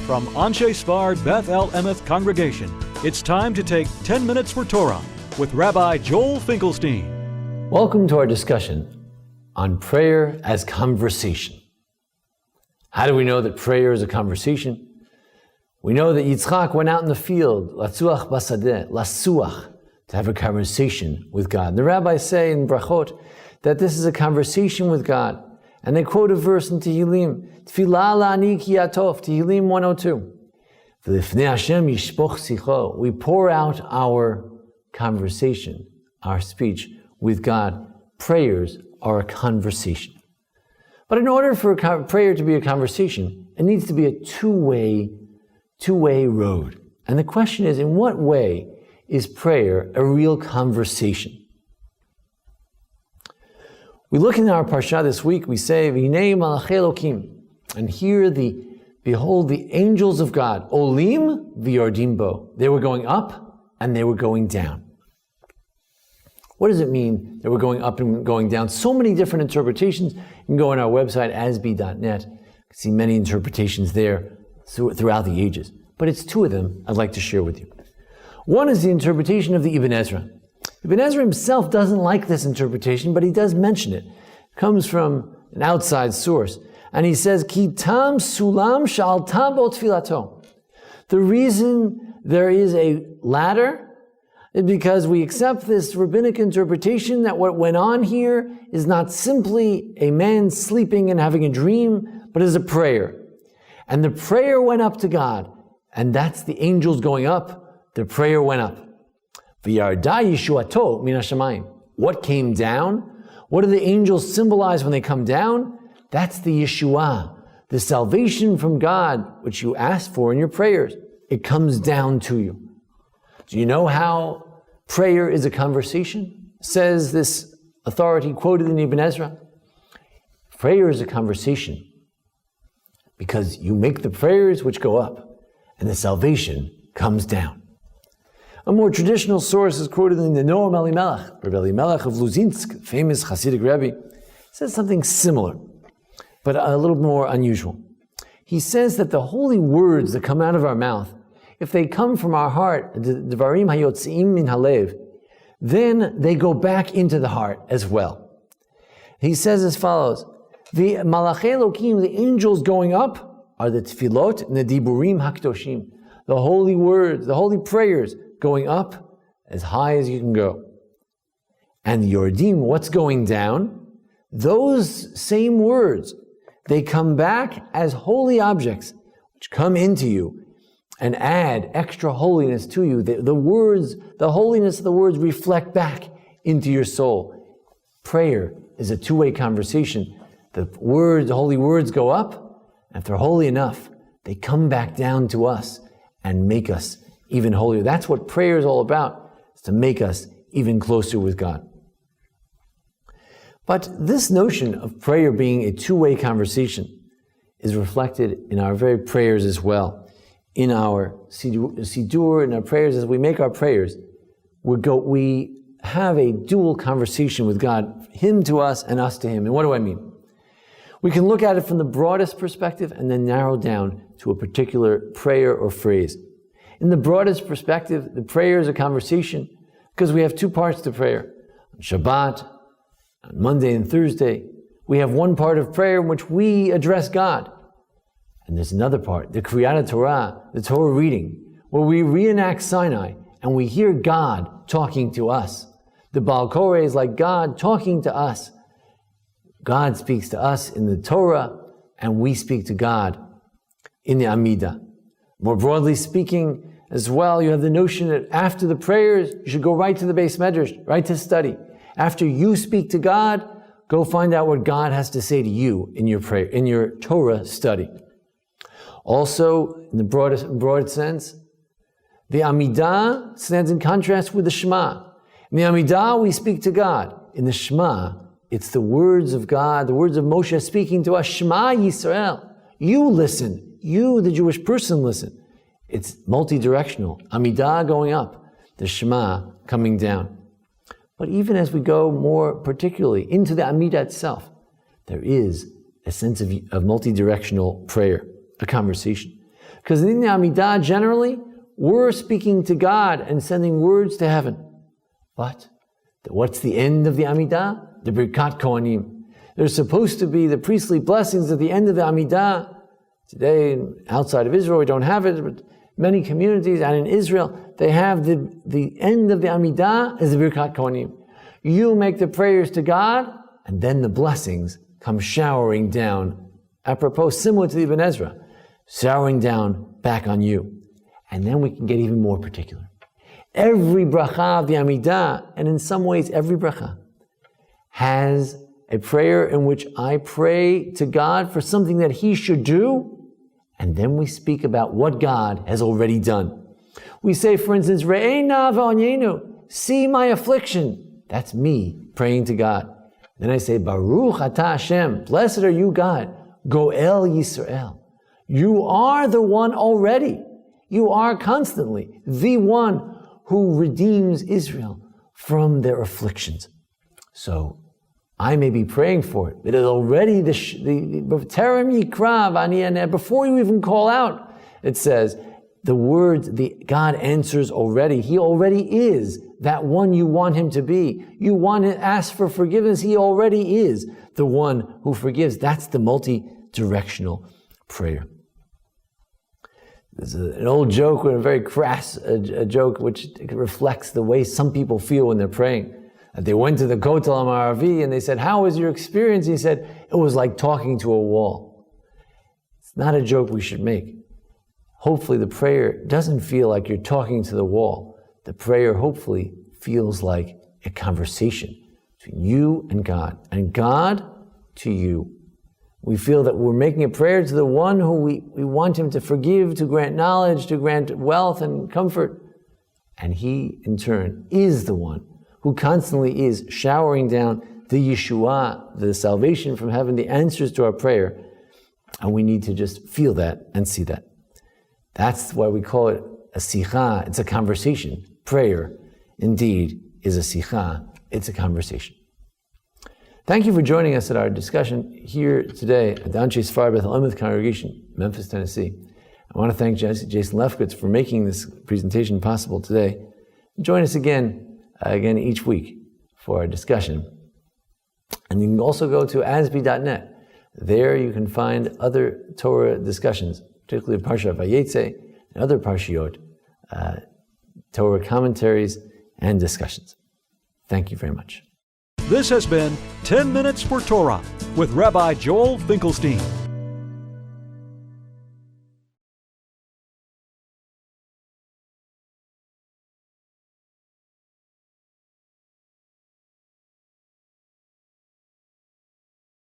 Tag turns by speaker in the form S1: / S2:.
S1: From Anshe Sfard Beth El Emeth Congregation, it's time to take 10 Minutes for Torah with Rabbi Joel Finkelstein.
S2: Welcome to our discussion on prayer as conversation. How do we know that prayer is a conversation? We know that Yitzchak went out in the field, latsuach basadeh, lasuach, to have a conversation with God. And the rabbis say in Brachot that this is a conversation with God. And they quote a verse in Tehillim, Tfilah la'ani ki yatov, Tehillim 102. V'lifnei Hashem yishpoch sicho. We pour out our conversation, our speech with God. Prayers are a conversation. But in order for a prayer to be a conversation, it needs to be a two-way road. And the question is, in what way is prayer a real conversation? We look in our Parsha this week, we say, V'hinei malachei Elokim, and here behold the angels of God, Olim v'yordim bo. They were going up and they were going down. What does it mean they were going up and going down? So many different interpretations. You can go on our website, ASBEE.net. You can see many interpretations there throughout the ages. But it's two of them I'd like to share with you. One is the interpretation of the Ibn Ezra. Ibn Ezra himself doesn't like this interpretation, but he does mention it. It comes from an outside source. And he says, Ki tam sulam sha'alta bo tfilato. The reason there is a ladder is because we accept this rabbinic interpretation that what went on here is not simply a man sleeping and having a dream, but is a prayer. And the prayer went up to God. And that's the angels going up. The prayer went up. V'yarda yeshuato min hashamayim. What came down? What do the angels symbolize when they come down? That's the Yeshua, the salvation from God, which you ask for in your prayers. It comes down to you. Do you know how prayer is a conversation? Says this authority quoted in Ibn Ezra. Prayer is a conversation because you make the prayers which go up and the salvation comes down. A more traditional source is quoted in the Noam Elimelech, Rabbi Elimelech of Luzinsk, famous Hasidic Rabbi, says something similar, but a little more unusual. He says that the holy words that come out of our mouth, if they come from our heart, Devarim hayotziim min halev, then they go back into the heart as well. He says as follows, the malachei Elokim, the angels going up, are the tefillot and the diburim hakdoshim, the holy words, the holy prayers, going up as high as you can go. And the yordim, what's going down? Those same words, they come back as holy objects, which come into you and add extra holiness to you. The words, the holiness of the words reflect back into your soul. Prayer is a two-way conversation. The holy words go up, and if they're holy enough, they come back down to us and make us even holier. That's what prayer is all about, is to make us even closer with God. But this notion of prayer being a two-way conversation is reflected in our very prayers as well. In our Siddur, in our prayers, as we make our prayers, we have a dual conversation with God, Him to us and us to Him. And what do I mean? We can look at it from the broadest perspective and then narrow down to a particular prayer or phrase. In the broadest perspective, the prayer is a conversation because we have two parts to prayer. On Shabbat, on Monday and Thursday, we have one part of prayer in which we address God. And there's another part, the Kriyat Torah, the Torah reading, where we reenact Sinai and we hear God talking to us. The Baal Koreh is like God talking to us. God speaks to us in the Torah and we speak to God in the Amidah. More broadly speaking, as well, you have the notion that after the prayers, you should go right to the Beis Medrash, right to study. After you speak to God, go find out what God has to say to you in your prayer, in your Torah study. Also, in the broad sense, the Amidah stands in contrast with the Shema. In the Amidah, we speak to God. In the Shema, it's the words of God, the words of Moshe speaking to us. Shema Yisrael. You listen. You, the Jewish person, listen. It's multi-directional. Amidah going up, the Shema coming down. But even as we go more particularly into the Amidah itself, there is a sense of multi-directional prayer, a conversation. Because in the Amidah, generally, we're speaking to God and sending words to heaven. But what's the end of the Amidah? The Birkat Kohanim. There's supposed to be the priestly blessings at the end of the Amidah. Today, outside of Israel, we don't have it, but many communities, and in Israel, they have the end of the Amidah is the Birkat Kohanim. You make the prayers to God, and then the blessings come showering down, apropos similar to the Ibn Ezra, showering down back on you. And then we can get even more particular. Every bracha of the Amidah, and in some ways every bracha, has a prayer in which I pray to God for something that He should do, and then we speak about what God has already done. We say, for instance, Re'ena v'onyenu, see my affliction. That's me praying to God. Then I say, Baruch atah Hashem, blessed are you, God, Goel Yisrael. You are the one already. You are constantly the one who redeems Israel from their afflictions. So I may be praying for it. It is already before you even call out, it says, the words, God answers already. He already is that one you want Him to be. You want to ask for forgiveness. He already is the one who forgives. That's the multi-directional prayer. There's an old joke, a very crass a joke, which reflects the way some people feel when they're praying. They went to the Kotel HaMaravi and they said, how was your experience? He said, it was like talking to a wall. It's not a joke we should make. Hopefully the prayer doesn't feel like you're talking to the wall. The prayer hopefully feels like a conversation between you and God to you. We feel that we're making a prayer to the one who we want Him to forgive, to grant knowledge, to grant wealth and comfort. And He, in turn, is the one who constantly is showering down the Yeshua, the salvation from heaven, the answers to our prayer. And we need to just feel that and see that. That's why we call it a sicha. It's a conversation. Prayer, indeed, is a sicha. It's a conversation. Thank you for joining us at our discussion here today at the Anshe Sfar Beth El congregation, Memphis, Tennessee. I want to thank Jason Lefkowitz for making this presentation possible today. Join us again each week for our discussion. And you can also go to ASBEE.net. There you can find other Torah discussions, particularly Parshat Vayetze and other Parshiot, Torah commentaries and discussions. Thank you very much.
S1: This has been 10 Minutes for Torah with Rabbi Joel Finkelstein.